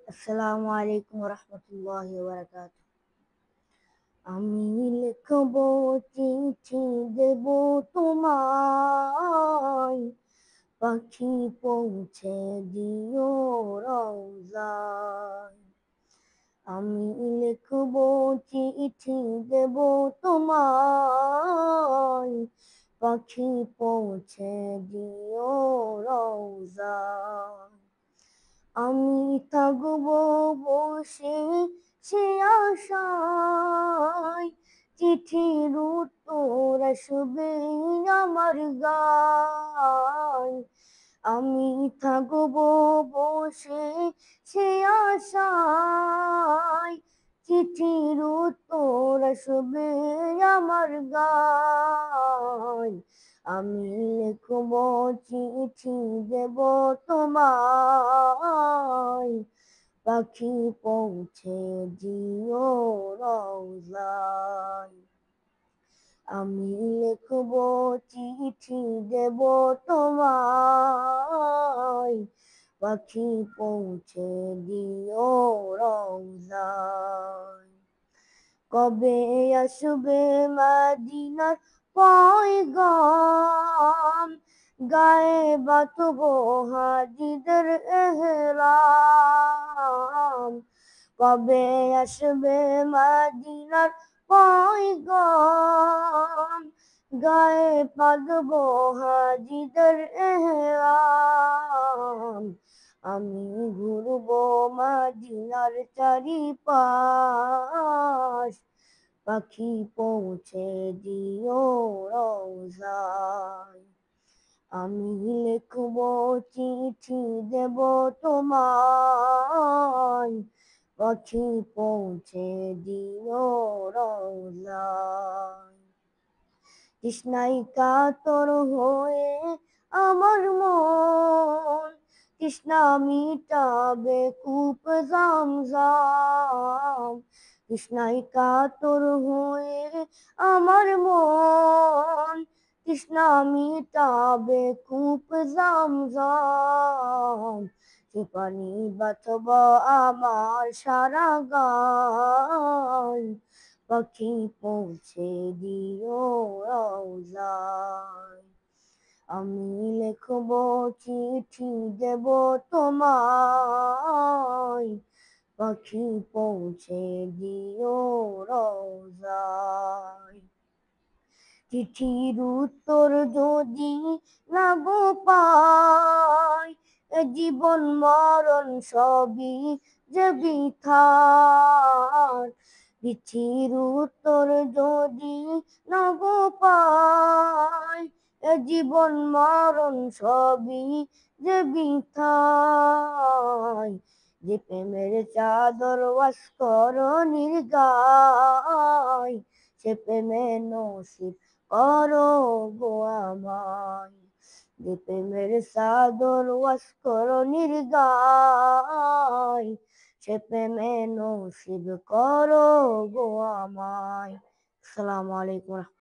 আসসালামু আলাইকুম রহমতুল্লাহি ওয়া বারাকাতুহু। আমি লিখবো চিঠি দেব তোমায়, পাখি পৌঁছে দিও রওজায়। আমি লিখবো চিঠি দেব তোমায়, পাখি পৌঁছে দিও রওজায়। আমি থাকবো বসে সে আশায়, চিঠির উত্তর আসবে আমার গায়। আমি থাকবো বসে সে আশায়, চিঠির উত্তর আসবে আমার গায়। আমি লিখবো চিঠি দেব তোমায়, পাখি পৌঁছে দিও রওজায়। আমি লিখবো চিঠি দেব তোমায়, পাখি পৌঁছে দিও রওজায়। কবে আসবে মদিনার পয়গাম, গায়ে বাঁধবো হাজিদের এহরাম। কবে আসবে মদিনার পয়গাম, গায়ে বাঁধবো হাজিদের এহরাম। আমি ঘুরবো মদিনার চারিপাশ, পাখি পৌঁছে দিও রওজায়। আমি লিখবো চিঠি দেব তোমায়, পাখি পৌঁছে দিও রওজায়। তৃষ্ণায় কাতর হয়ে আমার মন, তৃষ্ণা মিটাবে কূপ জামজাম। তৃষ্ণায় কাতর হয়ে আমার মন, তৃষ্ণা মিটাবে কূপ জামজাম। সে পানি বাঁচব আমার সারা গায়, পাখি পৌঁছে দিও রওজায়। আমি লিখবো চিঠি দেব তোমায়, পাখি পৌঁছে দিও রওজায়। চিঠির উত্তর যদি না গো পাই, এ জীবন মরণ সবই যে বৃথার। চিঠির উত্তর যদি না গো পাই, এ জীবন মরণ সবই যে বৃথার। যে প্রেমের চাদর অস্করণীর গায়, সে প্রেমে নসিব করো গো আমায়। যে প্রেমের চাদর অস্করণীর গায়, সে প্রেমে নসিব করো গো আমায়। আসসালামু আলাইকুম।